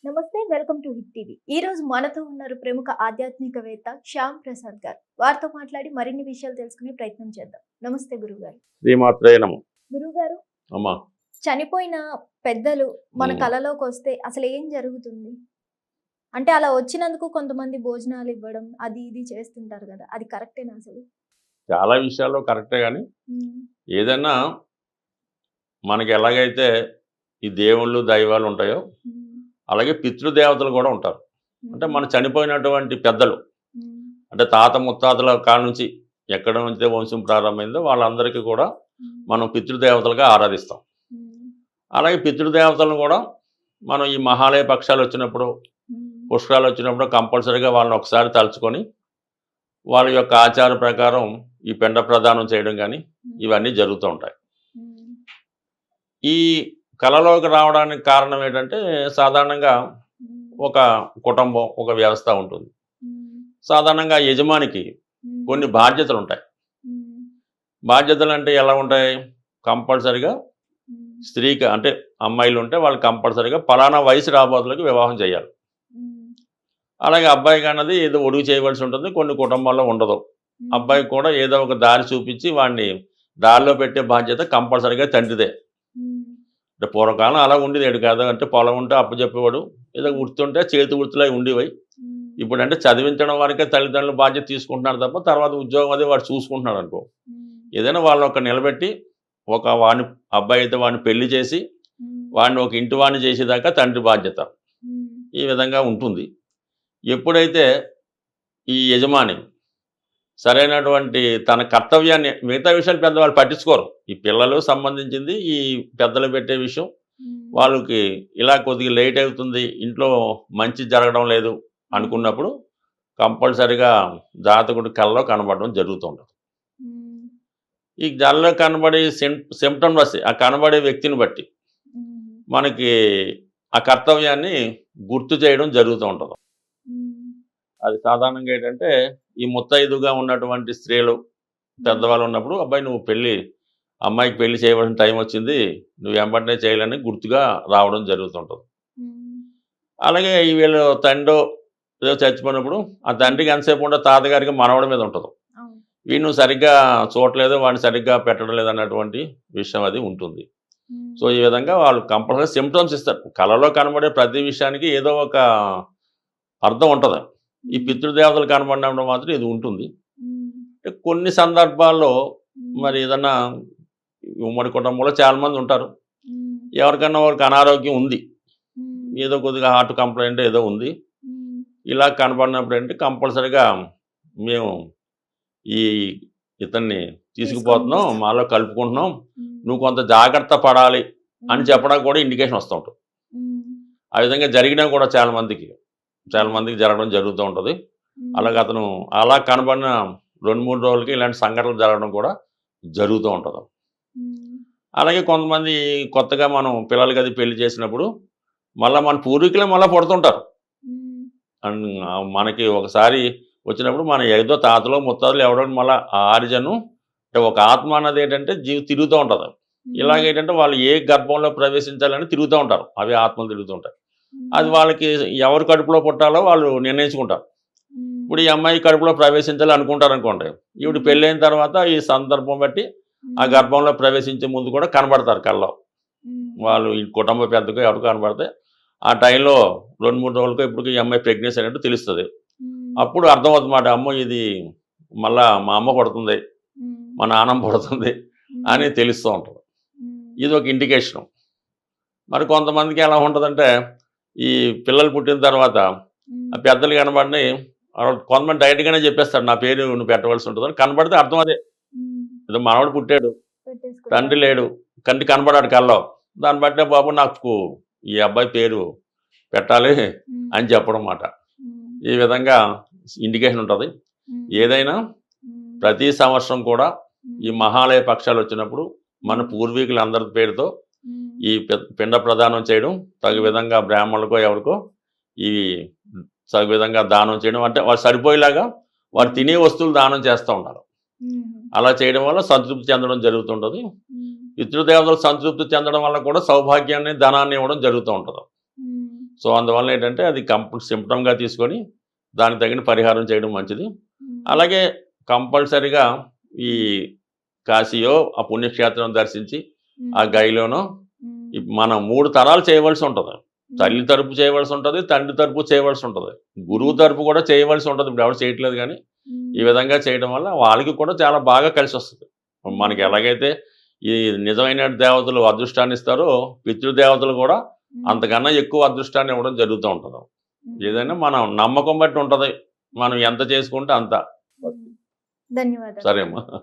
నమస్తే, welcome to hit TV. ఈ రోజు మనతో ఉన్నారు ప్రముఖ ఆధ్యాత్మికవేత్త శ్యామ్ ప్రసాద్ గారు. వారితో మాట్లాడి మరిన్ని విషయాలు తెలుసుకునే ప్రయత్నం చేద్దాం. నమస్తే గురుగారు. శ్రీమాత్రే నమః. గురుగారు, అమ్మా. చనిపోయిన పెద్దలు మన ఉమ్. కలలోకి వస్తే అసలు ఏం జరుగుతుంది? అంటే అలా వచ్చినందుకు కొంతమంది భోజనాలు ఇవ్వడం అది ఇది చేస్తుంటారు కదా, అది కరెక్టేనా అసలు? చాలా విషయాల్లో కరెక్టే కానీ ఉమ్, ఏదన్నా మనకి ఎలాగైతే ఈ దేవుళ్ళు దైవాలు ఉంటాయో ఉమ్, అలాగే పితృదేవతలు కూడా ఉంటారు. అంటే మన చనిపోయినటువంటి పెద్దలు, ఉమ్, అంటే తాత ముత్తాతల కాడ నుంచి ఎక్కడ నుంచి వంశం ప్రారంభమైందో వాళ్ళందరికీ కూడా ఉమ్, మనం పితృదేవతలుగా ఆరాధిస్తాం. ఉమ్, అలాగే పితృదేవతలను కూడా మనం ఈ మహాలయ పక్షాలు వచ్చినప్పుడు, ఉమ్, పుష్కరాలు వచ్చినప్పుడు కంపల్సరీగా వాళ్ళని ఒకసారి తలుచుకొని వాళ్ళ యొక్క ఆచార ప్రకారం ఈ పిండ ప్రదానం చేయడం కానీ ఇవన్నీ జరుగుతూ ఉంటాయి. ఉమ్, ఈ కళలోకి రావడానికి కారణం ఏంటంటే సాధారణంగా ఉమ్, ఒక కుటుంబం, ఒక వ్యవస్థ ఉంటుంది. ఉమ్, సాధారణంగా యజమానికి ఉమ్, కొన్ని బాధ్యతలు ఉంటాయి. ఉమ్, బాధ్యతలు అంటే ఎలా ఉంటాయి? కంపల్సరిగా ఉమ్, స్త్రీకి అంటే అమ్మాయిలు ఉంటే వాళ్ళు కంపల్సరిగా పలానా వయసు రాబోతులకు వివాహం చేయాలి. ఉమ్, అలాగే అబ్బాయికి అన్నది ఏదో ఒడుగు చేయవలసి ఉంటుంది, కొన్ని కుటుంబాల్లో ఉండదు. ఉమ్, అబ్బాయికి కూడా ఏదో ఒక దారి చూపించి వాడిని దారిలో పెట్టే బాధ్యత కంపల్సరిగా తండ్రిదే. ఉమ్, అంటే పూర్వకాలం అలా ఉండేది ఏడు కాదు. అంటే పొలం ఉంటే అప్పు చెప్పేవాడు, ఏదో గుర్తుంటే చేతి గుర్తులై ఉండేవి. ఉమ్, ఇప్పుడు అంటే చదివించడం వరకే తల్లిదండ్రులు బాధ్యత తీసుకుంటున్నారు తప్ప తర్వాత ఉద్యోగం అది వాడు చూసుకుంటున్నాడు అనుకో. ఉమ్, ఏదైనా వాళ్ళని ఒక నిలబెట్టి ఒక వాడిని, అబ్బాయి అయితే వాడిని పెళ్లి చేసి ఉమ్, వాడిని ఒక ఇంటి వాడిని చేసేదాకా తండ్రి బాధ్యత. ఉమ్, ఈ విధంగా ఉంటుంది. ఎప్పుడైతే ఈ యజమాని సరైనటువంటి తన కర్తవ్యాన్ని, మిగతా విషయాలు పెద్దవాళ్ళు పట్టించుకోరు, ఈ పిల్లలు సంబంధించింది ఈ పెద్దలు పెట్టే విషయం ఉమ్, వాళ్ళకి ఇలా కొద్దిగా లేట్ అవుతుంది, ఇంట్లో మంచి జరగడం లేదు అనుకున్నప్పుడు కంపల్సరిగా జాతకుడి కళ్ళలో కనబడడం జరుగుతుంటుంది. ఉమ్, ఈ కళ్ళలో కనబడే సిమ్టమ్ బట్టి, ఆ కనబడే వ్యక్తిని బట్టి ఉమ్, మనకి ఆ కర్తవ్యాన్ని గుర్తు చేయడం జరుగుతూ ఉంటుంది. ఉమ్, అది సాధారణంగా ఏంటంటే ఈ ముత్తైదుగా ఉన్నటువంటి స్త్రీలు, పెద్దవాళ్ళు ఉన్నప్పుడు అబ్బాయి నువ్వు అమ్మాయికి పెళ్లి చేయవలసిన టైం వచ్చింది, నువ్వు వెంబటనే చేయాలని గుర్తుగా రావడం జరుగుతుంటుంది. ఉమ్, అలాగే ఈ వీళ్ళు తండ్రి ఏదో చచ్చిపోయినప్పుడు ఆ తండ్రికి ఎంతసేపు ఉండో తాతగారికి మనవడి మీద ఉంటుంది. అవును. వీడు నువ్వు సరిగ్గా చూడలేదు, వాడిని సరిగ్గా పెట్టడం లేదు అన్నటువంటి విషయం అది ఉంటుంది. ఉమ్, సో ఈ విధంగా వాళ్ళు కంపల్సరీ సిమ్టమ్స్ ఇస్తారు. కళలో కనబడే ప్రతి విషయానికి ఏదో ఒక అర్థం ఉంటుంది. ఈ పితృదేవతలు కనబడినప్పుడు మాత్రం ఇది ఉంటుంది. ఉమ్, అంటే కొన్ని సందర్భాల్లో ఉమ్, మరి ఏదన్నా ఉమ్మడి కుటుంబంలో చాలామంది ఉంటారు. ఉమ్, ఎవరికన్నా వారికి అనారోగ్యం ఉంది, ఉమ్, ఏదో కొద్దిగా హార్ట్ కంప్లైంట్ ఏదో ఉంది, ఉమ్, ఇలా కనబడినప్పుడు ఏంటి కంపల్సరిగా మేము ఈ ఇతన్ని తీసుకుపోతున్నాం, మాలో కలుపుకుంటున్నాం, ఉమ్, నువ్వు కొంత జాగ్రత్త పడాలి అని ఉమ్, చెప్పడానికి కూడా ఇండికేషన్ వస్తూ ఉంటుంది. ఉమ్, ఆ విధంగా జరిగినా కూడా చాలామందికి జరగడం జరుగుతూ ఉంటుంది. ఉమ్, అలాగే అతను అలా కనబడిన 2-3 రోజులకి ఇలాంటి సంఘటనలు జరగడం కూడా జరుగుతూ ఉంటుంది. ఉమ్, అలాగే కొంతమంది కొత్తగా మనం పిల్లలకి అది పెళ్లి చేసినప్పుడు మళ్ళీ మన పూర్వీకులే మళ్ళీ పుడుతుంటారు. ఉమ్, అండ్ మనకి ఒకసారి వచ్చినప్పుడు మన ఏదో తాతలో ముత్తాతలు ఎవడో మళ్ళీ ఆ ఆరిజను అంటే ఒక ఆత్మ అన్నది ఏంటంటే తిరుగుతూ ఉంటుంది. ఇలాగేంటంటే వాళ్ళు ఏ గర్భంలో ప్రవేశించాలని తిరుగుతూ ఉంటారు, అవే ఆత్మలు తిరుగుతూ ఉంటాయి. అది వాళ్ళకి ఎవరు కడుపులో పుట్టాలో వాళ్ళు నిర్ణయించుకుంటారు. ఉమ్, ఇప్పుడు ఈ అమ్మాయి కడుపులో ప్రవేశించాలి అనుకుంటారు అనుకోండి, ఈవిడ పెళ్ళైన తర్వాత ఈ సందర్భం బట్టి ఆ గర్భంలో ప్రవేశించే ముందు కూడా కనబడతారు కళ్ళలో. ఉమ్, వాళ్ళు ఈ కుటుంబ పెద్దగా ఎవరు కనబడితే ఆ టైంలో 2-3 రోజులకో ఇప్పుడు ఈ అమ్మాయి ప్రెగ్నెన్సీ అనేట్టు తెలుస్తుంది. ఉమ్, అప్పుడు అర్థమవుతుందన్నమాట, అమ్మో ఇది మళ్ళా మా అమ్మ పుడుతుంది, ఉమ్, మా నాన్నమ్మ పుడుతుంది ఉమ్, అని తెలుస్తూ ఉంటుంది. ఉమ్, ఇది ఒక ఇండికేషను. మరి కొంతమందికి ఎలా ఉంటుందంటే ఈ పిల్లలు పుట్టిన తర్వాత ఆ పెద్దలు కనబడిని కొంతమంది డైరెక్ట్గానే చెప్పేస్తారు నా పేరు నువ్వు పెట్టవలసి ఉంటుందని. కనబడితే అర్థం అదే, ఉమ్, ఏదో మనవడు పుట్టాడు, పెట్టేసుకుంటారు. తండ్రి లేడు, కంటి కనబడాడు కల్లో, దాన్ని బట్టే బాబు నాకు ఈ అబ్బాయి పేరు పెట్టాలి ఉమ్, అని చెప్పడం మాట. ఉమ్, ఈ విధంగా ఇండికేషన్ ఉంటుంది. ఉమ్, ఏదైనా ఉమ్, ప్రతి సంవత్సరం కూడా ఉమ్, ఈ మహాలయ పక్షాలు వచ్చినప్పుడు మన పూర్వీకులందరి పేరుతో ఉమ్, ఈ పిండ ప్రదానం చేయడం, తగు విధంగా బ్రాహ్మణులకో ఎవరికో ఈ తగు విధంగా దానం చేయడం, అంటే వాళ్ళు సరిపోయేలాగా వారు తినే వస్తువులు దానం చేస్తూ ఉంటారు. ఉమ్, అలా చేయడం వల్ల సంతృప్తి చెందడం జరుగుతుంటుంది. ఉమ్, పితృదేవతలు సంతృప్తి చెందడం వల్ల కూడా సౌభాగ్యాన్ని, ధనాన్ని ఇవ్వడం జరుగుతూ ఉంటుంది. సో అందువల్ల ఏంటంటే అది సిమ్టమ్గా తీసుకొని దానికి తగిన పరిహారం చేయడం మంచిది. అలాగే కంపల్సరిగా ఈ కాశీయో ఆ పుణ్యక్షేత్రం దర్శించి ఆ గైలోనో మనం 3 తరాలు చేయవలసి ఉంటుంది. తల్లి తరపు చేయవలసి ఉంటుంది, తండ్రి తరపు చేయవలసి ఉంటుంది, గురువు తరపు కూడా చేయవలసి ఉంటుంది. ఇప్పుడు ఎవరు చేయట్లేదు, కానీ ఈ విధంగా చేయడం వల్ల వాళ్ళకి కూడా చాలా బాగా కలిసి వస్తుంది. మనకి ఎలాగైతే ఈ నిజమైన దేవతలు అదృష్టాన్ని ఇస్తారో, పితృదేవతలు కూడా అంతకన్నా ఎక్కువ అదృష్టాన్ని ఇవ్వడం జరుగుతూ ఉంటుంది. ఏదైనా మనం నమ్మకం బట్టి ఉంటుంది, మనం ఎంత చేసుకుంటే అంత. ధన్యవాదాలు. సరే అమ్మా.